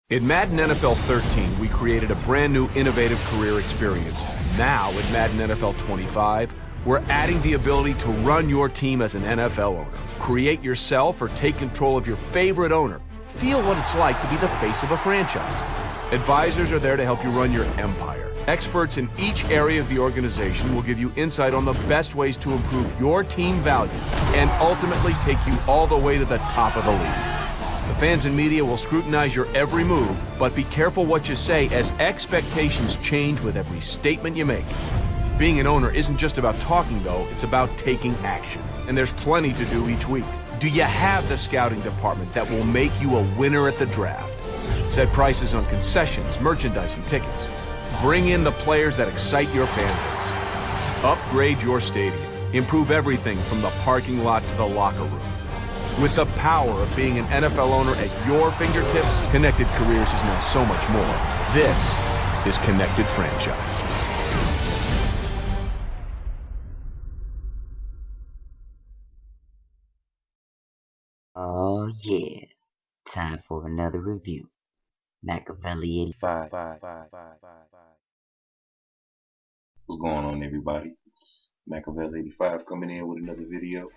In Madden NFL 13, we created a brand new innovative career experience. Now, in Madden NFL 25, we're adding the ability to run your team as an NFL owner. Create yourself or take control of your favorite owner. Feel what it's like to be the face of a franchise. Advisors are there to help you run your empire. Experts in each area of the organization will give you insight on the best ways to improve your team value and ultimately take you all the way to the top of the league. The fans and media will scrutinize your every move, but be careful what you say as expectations change with every statement you make. Being an owner isn't just about talking, though, it's about taking action. And there's plenty to do each week. Do you have the scouting department that will make you a winner at the draft? Set prices on concessions, merchandise, and tickets. Bring in the players that excite your fan base. Upgrade your stadium. Improve everything from the parking lot to the locker room. With the power of being an NFL owner at your fingertips, Connected Careers is now so much more. This is Connected Franchise. Oh yeah, time for another review. Mackevelli85. What's going on, everybody? It's Mackevelli85 coming in with another video.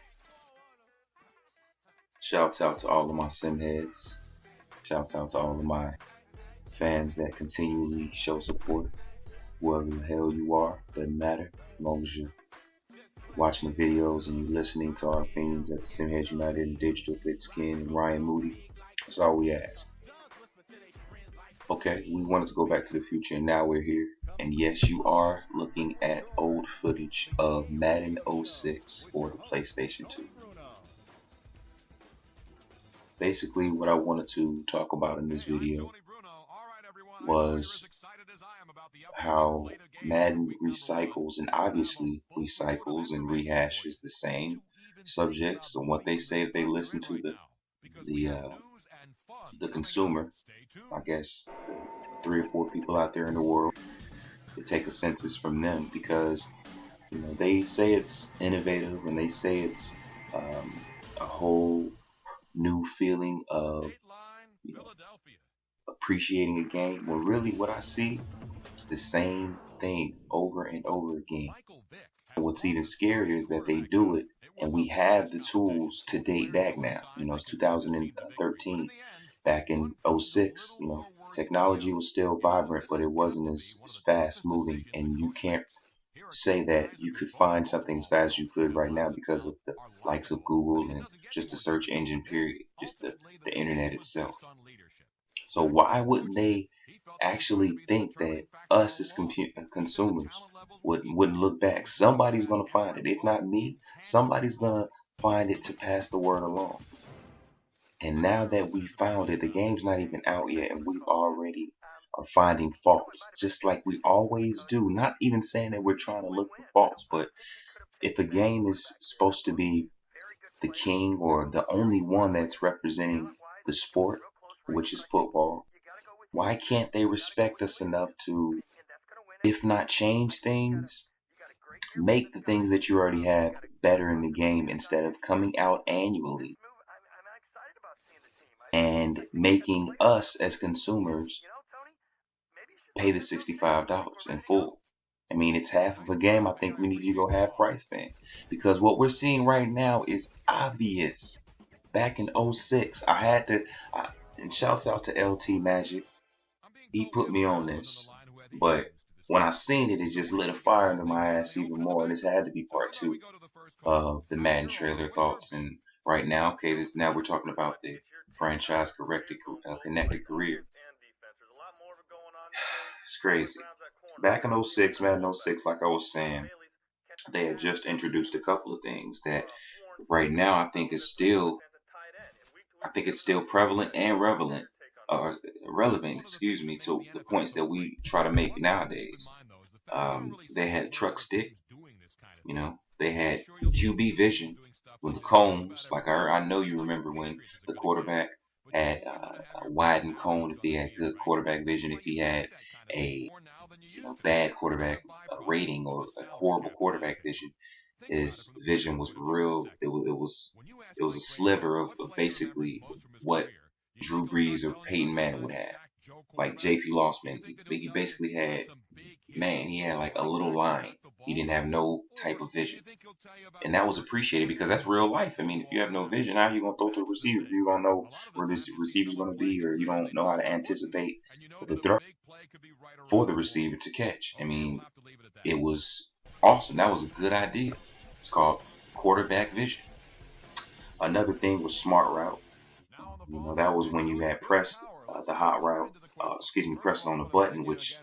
Shouts out to all of my sim heads. Shouts out to all of my fans that continually show support. Whoever the hell you are, doesn't matter. As long as you're watching the videos and you're listening to our opinions at the Sim Heads United and Digital Thick Skin and Ryan Moody. That's all we ask. Okay, we wanted to go back to the future and now we're here. And yes, you are looking at old footage of Madden 06 for the PlayStation 2. Basically, what I wanted to talk about in this video was how Madden recycles and obviously recycles and rehashes the same subjects and what they say if they listen to the consumer. I guess 3 or 4 people out there in the world, to take a census from them, because they say it's innovative and they say it's a whole new feeling of appreciating a game, when really what I see is the same thing over and over again. And what's even scarier is that they do it and we have the tools to date back now. It's 2013. Back in 06, technology was still vibrant, but it wasn't as fast moving, and you can't say that you could find something as fast as you could right now because of the likes of Google and just the search engine period, just the internet itself. So why wouldn't they actually think that us as consumers wouldn't look back? Somebody's going to find it. If not me, somebody's going to find it to pass the word along. And now that we found it, the game's not even out yet, and we already are finding faults, just like we always do. Not even saying that we're trying to look for faults, but if a game is supposed to be the king or the only one that's representing the sport, which is football, why can't they respect us enough to, if not change things, make the things that you already have better in the game instead of coming out annually and making us as consumers pay the $65 in full? I mean, it's half of a game. I think we need to go half price then, because what we're seeing right now is obvious. Back in 06, I had to, and shouts out to LT Magic, he put me on this, but when I seen it, it just lit a fire under my ass even more, and this had to be part 2 of the Madden trailer thoughts. And right now, okay, now we're talking about the franchise connected career. It's crazy. Back in 06, Madden 06, like I was saying, they had just introduced a couple of things that right now I think it's still prevalent and relevant, to the points that we try to make nowadays. They had truck stick, they had QB vision with the cones. Like I know you remember when the quarterback had a widened cone if he had good quarterback vision. If he had a bad quarterback rating or a horrible quarterback vision, his vision was real. It was a sliver of basically what Drew Brees or Peyton Manning would have. like JP Lossman. He basically had, man, he had like a little line. He didn't have no type of vision. And that was appreciated because that's real life. I mean, if you have no vision, how are you going to throw to a receiver? You don't know where the receiver's going to be, or you don't know how to anticipate the throw for the receiver to catch. I mean, it was awesome. That was a good idea. It's called quarterback vision. Another thing was smart route. You know, that was when you had pressed the hot route, pressing on the button, which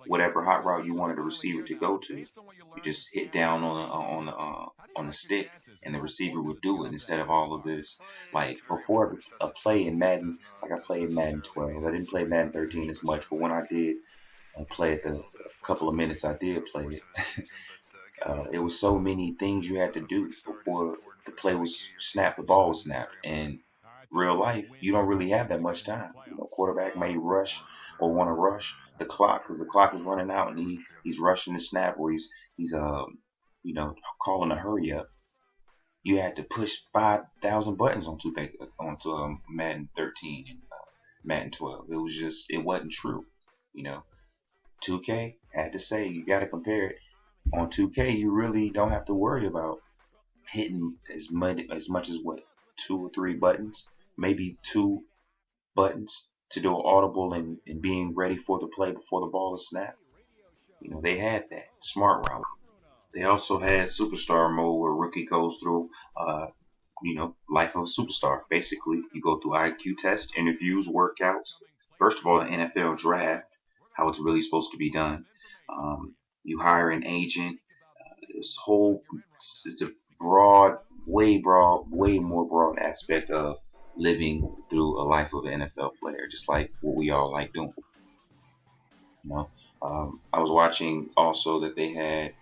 whatever hot route you wanted the receiver to go to, you just hit down on the stick, and the receiver would do it instead of all of this. Like before a play in Madden, like I played Madden 12. I didn't play Madden 13 as much, but when I did play it, the couple of minutes I did play it, it was so many things you had to do before the play was snapped, the ball was snapped. And real life, you don't really have that much time. You know, quarterback may rush or want to rush the clock because the clock is running out, and he's rushing the snap, or he's calling a hurry up. You had to push 5,000 buttons onto Madden 13 and Madden 12. It wasn't true. You know, 2K had to say, you got to compare it. On 2K, you really don't have to worry about hitting as much as what, 2 or 3 buttons, maybe 2 buttons to do an audible and being ready for the play before the ball is snapped. You know, they had that smart route. They also had superstar mode where rookie goes through, life of a superstar. Basically, you go through IQ tests, interviews, workouts. First of all, the NFL draft, how it's really supposed to be done. You hire an agent. It's a way more broad aspect of living through a life of an NFL player, just like what we all like doing. You know, I was watching also that they had,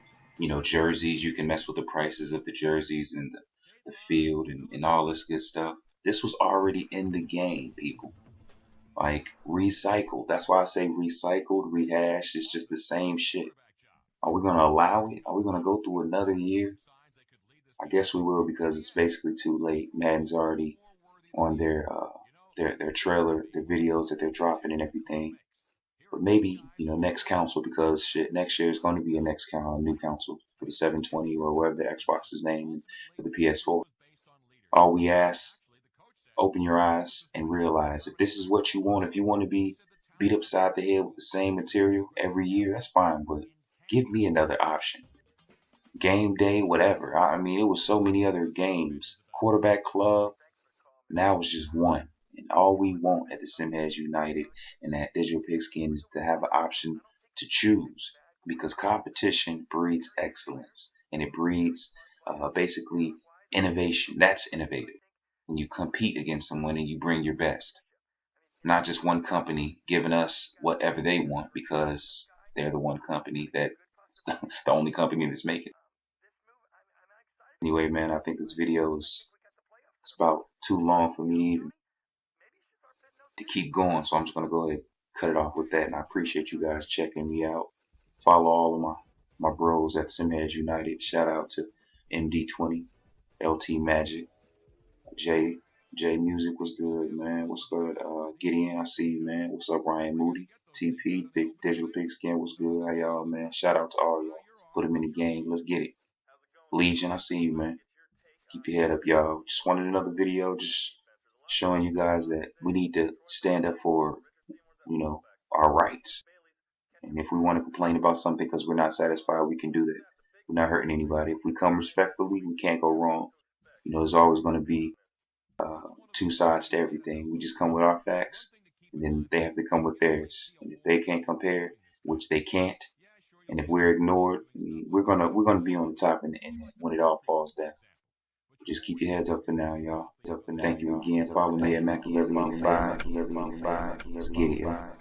jerseys. You can mess with the prices of the jerseys and the field and all this good stuff. This was already in the game, people. Like recycled. That's why I say recycled, rehashed. It's just the same shit. Are we going to allow it? Are we going to go through another year? I guess we will, because it's basically too late. Madden's already on their trailer, the videos that they're dropping and everything. But maybe, next console, because shit, next year is going to be a new console for the 720 or whatever the Xbox is named for the PS4. All we ask, open your eyes and realize if this is what you want. If you want to be beat upside the head with the same material every year, that's fine, but give me another option. Game day, whatever. I mean, it was so many other games. Quarterback club, now it's just one. And all we want at the Simheads United and at Digital Pigskin is to have an option to choose, because competition breeds excellence, and it breeds basically innovation. That's innovative. When you compete against someone and you bring your best. Not just one company giving us whatever they want because they're the one company that the only company that's making. Anyway, man, I think this video it's about too long for me to keep going, so I'm just gonna go ahead and cut it off with that. And I appreciate you guys checking me out. Follow all of my bros at Simheads United. Shout out to MD20, LT Magic, J Music was good, man. What's good? Gideon, I see you, man. What's up, Ryan Moody? TP, Big Digital Pigskin, what's good? How y'all, man? Shout out to all y'all. Put them in the game. Let's get it. Legion, I see you, man. Keep your head up, y'all. Just wanted another video, just showing you guys that we need to stand up for, our rights. And if we want to complain about something because we're not satisfied, we can do that. We're not hurting anybody. If we come respectfully, we can't go wrong. There's always going to be 2 sides to everything. We just come with our facts, and then they have to come with theirs. And if they can't compare, which they can't, and if we're ignored, we're gonna be on the top and when it all falls down. Just keep your heads up for now, y'all. Thank you again. Follow me at Mackevelli85. Let's get it, y'all.